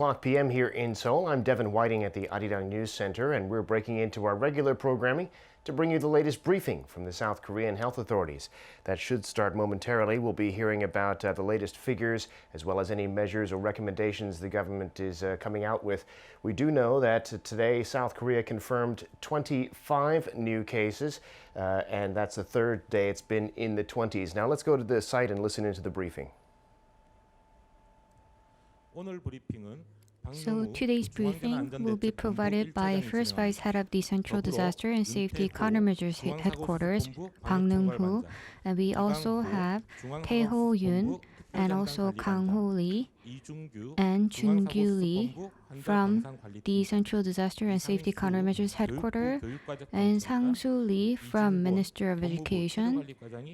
O'clock p.m. here in Seoul. I'm Devin Whiting at the Arirang News Center, and we're breaking into our regular programming to bring you the latest briefing from the South Korean health authorities. That should start momentarily. We'll be hearing about the latest figures as well as any measures or recommendations the government is coming out with. We do know that today South Korea confirmed 25 new cases, and that's the third day it's been in the 20s. Now let's go to the site and listen into the briefing. So today's briefing will be provided by First Vice Head of the Central Disaster and Safety Countermeasures Headquarters, Bang Neung-hoo, and we also have Tae-ho Yoon and also Kang-ho Lee and Jun-gyu Lee from the Central Disaster and Safety Countermeasures Headquarters, and Sang-soo Lee from Minister of Education,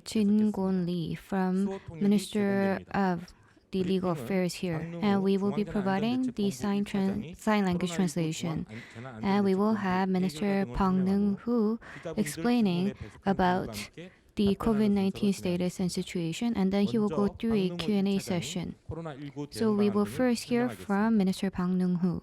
Jin-gon Lee from Minister of the Legal Affairs here, and we will be providing the sign language translation, and we will have Minister Bang Neung-hoo explaining about the COVID-19 status and situation, and then he will go through a Q&A session. So we will first hear from Minister Bang Neung-hoo.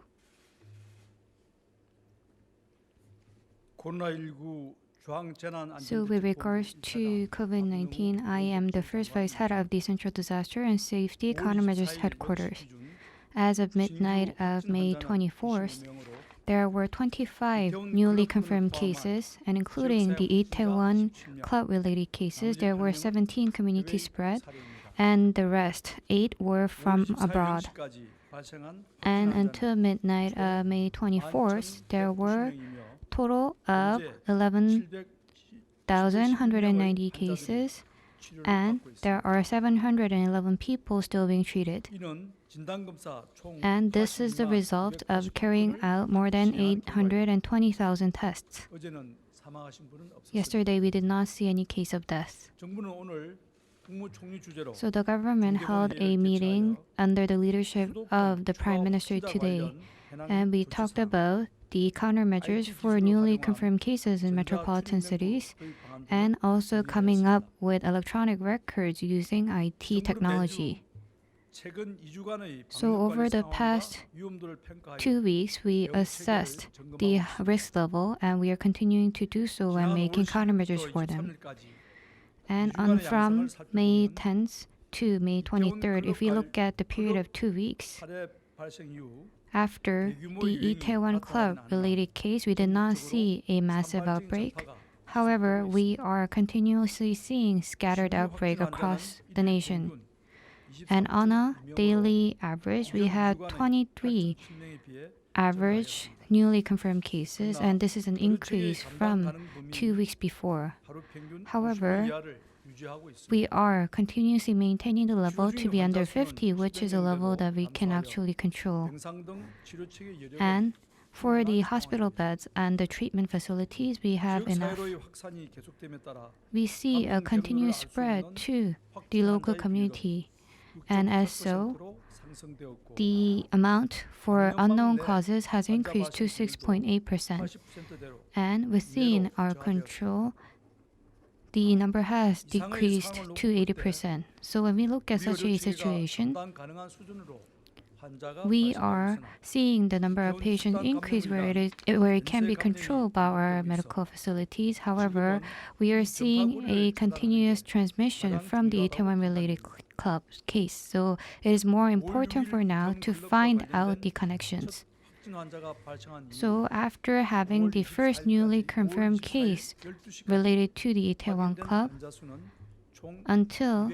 So with regards to COVID-19, I am the First Vice Head of the Central Disaster and Safety Countermeasures Headquarters. As of midnight of May 24th, there were 25 newly confirmed cases, and including the Itaewon club-related cases, there were 17 community spread, and the rest, 8 were from abroad. And until midnight of May 24th, there were total of 11,190 cases, and there are 711 people still being treated. And this is the result of carrying out more than 820,000 tests. Yesterday, we did not see any case of death. So the government held a meeting under the leadership of the Prime Minister today, and we talked about the countermeasures for newly confirmed cases in metropolitan cities, and also coming up with electronic records using IT technology. So over the past 2 weeks, we assessed the risk level, and we are continuing to do so and making countermeasures for them. And from May 10th to May 23rd, if we look at the period of 2 weeks, after the Itaewon club-related case, we did not see a massive outbreak. However, we are continuously seeing scattered outbreak across the nation. And on a daily average, we have 23 average newly confirmed cases, and this is an increase from 2 weeks before. However, we are continuously maintaining the level to be under 50, which is a level that we can actually control. And for the hospital beds and the treatment facilities, we have enough. We see a continuous spread to the local community, and as so, the amount for unknown causes has increased to 6.8%. And within our control, the number has decreased to 80%. So when we look at such a situation, we are seeing the number of patients increase where it can be controlled by our medical facilities. However, we are seeing a continuous transmission from the Itaewon-related club case. So it is more important for now to find out the connections. So after having the first newly confirmed case related to the Itaewon club, until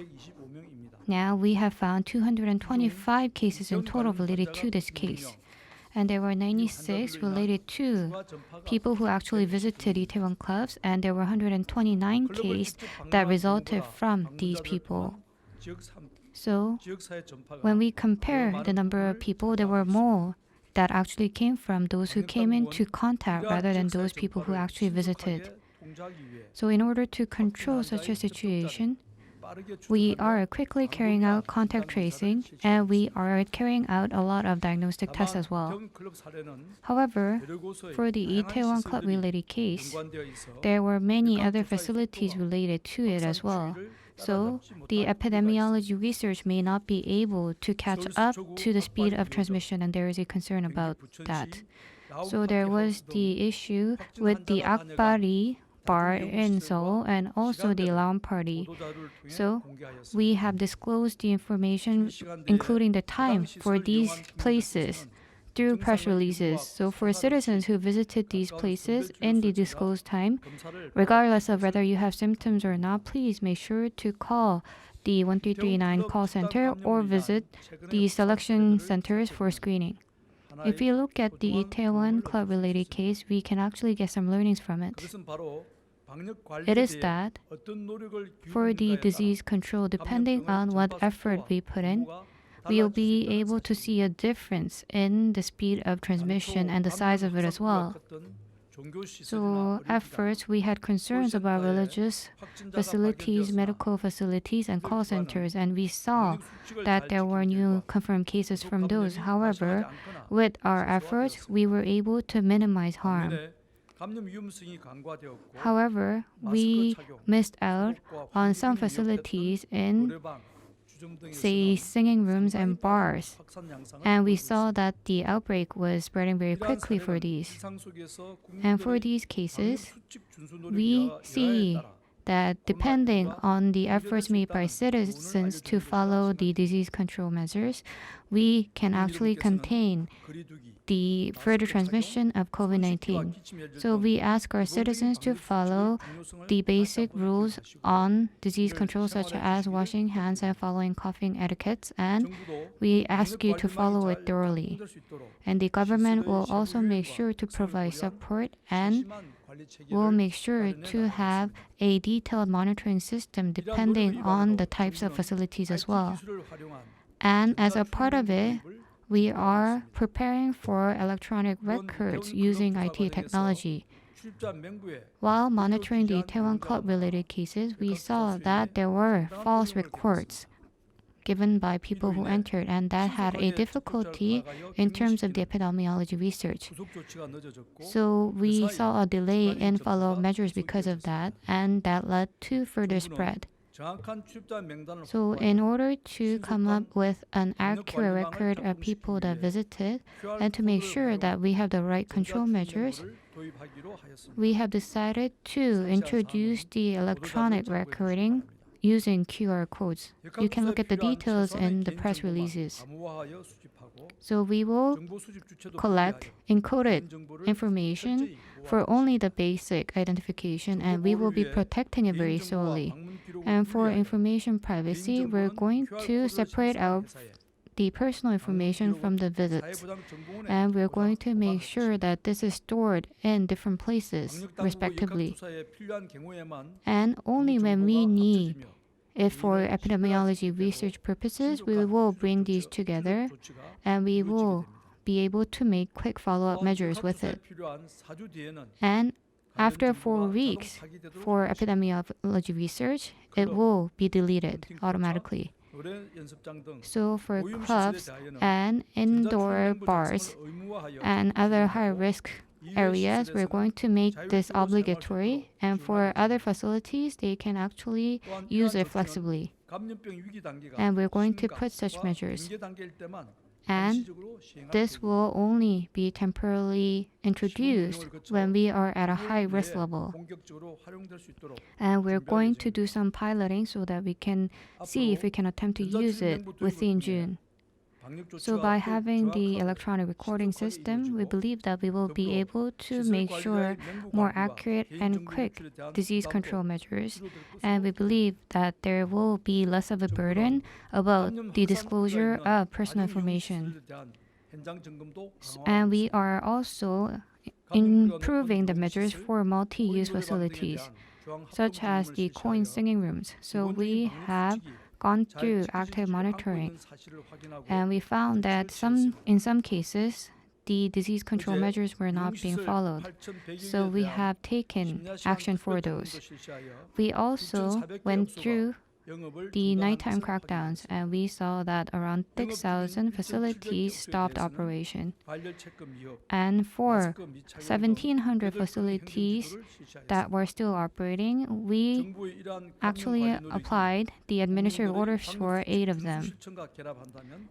now we have found 225 cases in total related to this case. And there were 96 related to people who actually visited Itaewon clubs, and there were 129 cases that resulted from these people. So when we compare the number of people, there were more that actually came from those who came into contact rather than those people who actually visited. So in order to control such a situation, we are quickly carrying out contact tracing, and we are carrying out a lot of diagnostic tests as well. However, for the Itaewon club-related case, there were many other facilities related to it as well. So the epidemiology research may not be able to catch up to the speed of transmission, and there is a concern about that. So there was the issue with the Akbari bar in Seoul and also the alarm party. So we have disclosed the information, including the time for these places, through press releases. So for citizens who visited these places in the disclosed time, regardless of whether you have symptoms or not, please make sure to call the 1339 call center or visit the selection centers for screening. If you look at the Itaewon club-related case, we can actually get some learnings from it. It is that for the disease control, depending on what effort we put in, we will be able to see a difference in the speed of transmission and the size of it as well. So at first, we had concerns about religious facilities, medical facilities, and call centers, and we saw that there were new confirmed cases from those. However, with our efforts, we were able to minimize harm. However, we missed out on some facilities in, say, singing rooms and bars, and we saw that the outbreak was spreading very quickly for these. And for these cases, we see that depending on the efforts made by citizens to follow the disease control measures, we can actually contain the further transmission of COVID-19. So we ask our citizens to follow the basic rules on disease control, such as washing hands and following coughing etiquettes, and we ask you to follow it thoroughly. And the government will also make sure to provide support and will make sure to have a detailed monitoring system depending on the types of facilities as well. And as a part of it, we are preparing for electronic records using IT technology. While monitoring the Itaewon Club-related cases, we saw that there were false records given by people who entered, and that had a difficulty in terms of the epidemiology research. So we saw a delay in follow-up measures because of that, and that led to further spread. So in order to come up with an accurate record of people that visited and to make sure that we have the right control measures, we have decided to introduce the electronic recording using QR codes. You can look at the details in the press releases. So we will collect encoded information for only the basic identification, and we will be protecting it very solely. And for information privacy, we're going to separate out the personal information from the visits. And we're going to make sure that this is stored in different places, respectively. And only when we need it for epidemiology research purposes, we will bring these together and we will be able to make quick follow-up measures with it. And after 4 weeks for epidemiology research, it will be deleted automatically. So for clubs and indoor bars and other high-risk areas, we're going to make this obligatory, and for other facilities, they can actually use it flexibly. And we're going to put such measures. And this will only be temporarily introduced when we are at a high risk level. And we're going to do some piloting so that we can see if we can attempt to use it within June. So by having the electronic recording system, we believe that we will be able to make sure more accurate and quick disease control measures. And we believe that there will be less of a burden about the disclosure of personal information. And we are also improving the measures for multi-use facilities, such as the coin singing rooms. So we have gone through active monitoring, and we found that in some cases, the disease control measures were not being followed. So we have taken action for those. We also went through the nighttime crackdowns, and we saw that around 6,000 facilities stopped operation. And for 1,700 facilities that were still operating, we actually applied the administrative orders for 8 of them.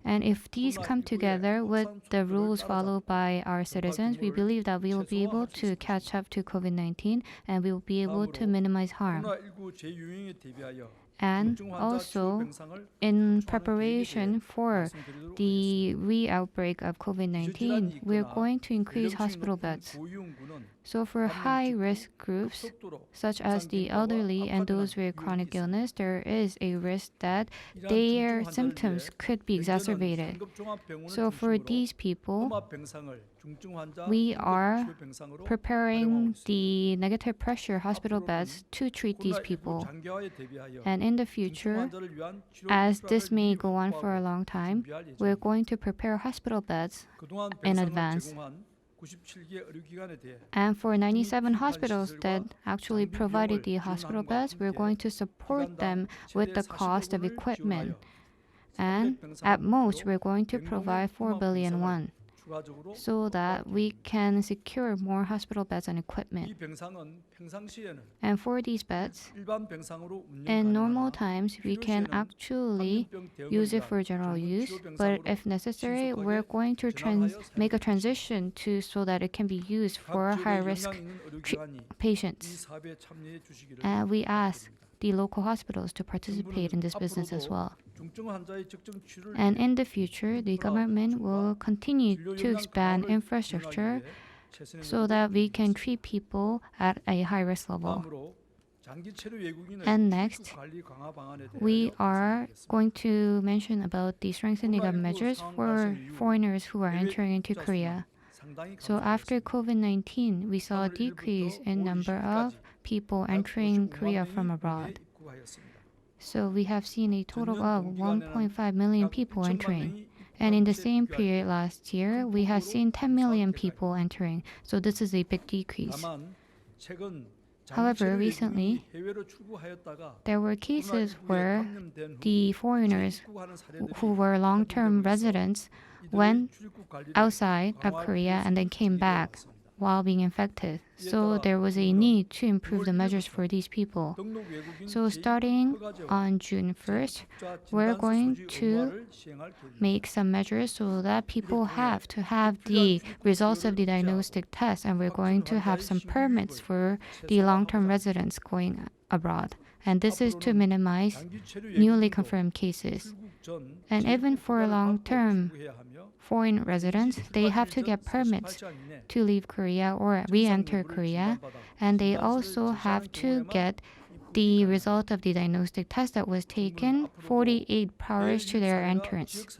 And if these come together with the rules followed by our citizens, we believe that we will be able to catch up to COVID-19 and we will be able to minimize harm. And also, in preparation for the re-outbreak of COVID-19, we're going to increase hospital beds. So for high-risk groups, such as the elderly and those with chronic illness, there is a risk that their symptoms could be exacerbated. So for these people, we are preparing the negative pressure hospital beds to treat these people. And in the future, as this may go on for a long time, we're going to prepare hospital beds in advance. And for 97 hospitals that actually provided the hospital beds, we're going to support them with the cost of equipment. And at most, we're going to provide 4 billion won so that we can secure more hospital beds and equipment. And for these beds, in normal times, we can actually use it for general use, but if necessary, we're going to make a transition so that it can be used for high-risk patients. And we ask the local hospitals to participate in this business as well. And in the future, the government will continue to expand infrastructure so that we can treat people at a high-risk level. And next, we are going to mention about the strengthening of measures for foreigners who are entering into Korea. So after COVID-19, we saw a decrease in number of people entering Korea from abroad. So we have seen a total of 1.5 million people entering. And in the same period last year, we have seen 10 million people entering. So this is a big decrease. However, recently, there were cases where the foreigners who were long-term residents went outside of Korea and then came back while being infected. So there was a need to improve the measures for these people. So starting on June 1st, we're going to make some measures so that people have to have the results of the diagnostic test, and we're going to have some permits for the long-term residents going abroad. And this is to minimize newly confirmed cases. And even for long-term foreign residents, they have to get permits to leave Korea or re-enter Korea, and they also have to get the result of the diagnostic test that was taken 48 hours to their entrance.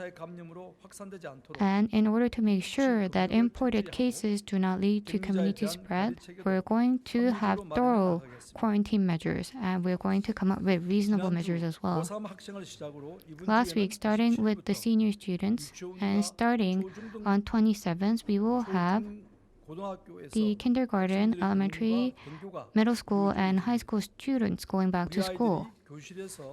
And in order to make sure that imported cases do not lead to community spread, we're going to have thorough quarantine measures, and we're going to come up with reasonable measures as well. Last week, starting with the senior students, and starting on 27th, we will have the kindergarten, elementary, middle school, and high school students going back to school.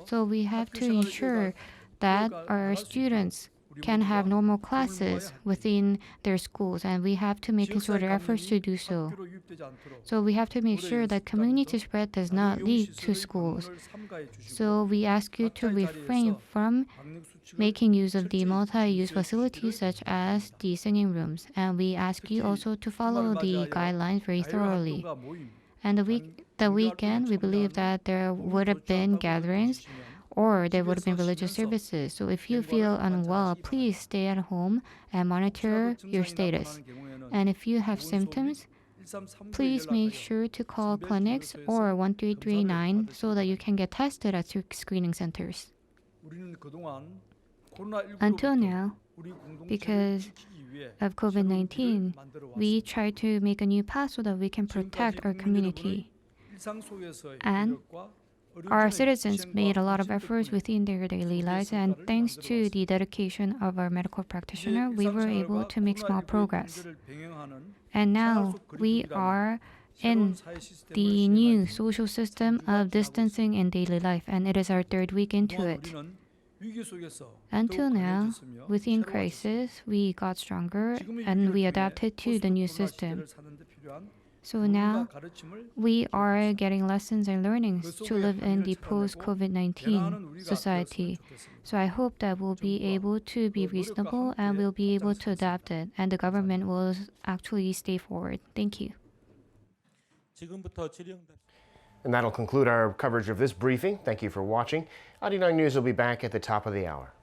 So we have to ensure that our students can have normal classes within their schools, and we have to make concerted efforts to do so. So we have to make sure that community spread does not lead to schools. So we ask you to refrain from making use of the multi-use facilities such as the singing rooms, and we ask you also to follow the guidelines very thoroughly. And the weekend, we believe that there would have been gatherings or there would have been religious services. So if you feel unwell, please stay at home and monitor your status. And if you have symptoms, please make sure to call clinics or 1339 so that you can get tested at screening centers. Until now, because of COVID-19, we try to make a new path so that we can protect our community. And our citizens made a lot of efforts within their daily lives, and thanks to the dedication of our medical practitioner, we were able to make small progress. And now we are in the new social system of distancing in daily life, and it is our third week into it. Until now, within crisis, we got stronger and we adapted to the new system. So now, we are getting lessons and learnings to live in the post-COVID-19 society. So I hope that we'll be able to be reasonable and we'll be able to adapt it, and the government will actually stay forward. Thank you. And that'll conclude our coverage of this briefing. Thank you for watching. Arirang News will be back at the top of the hour.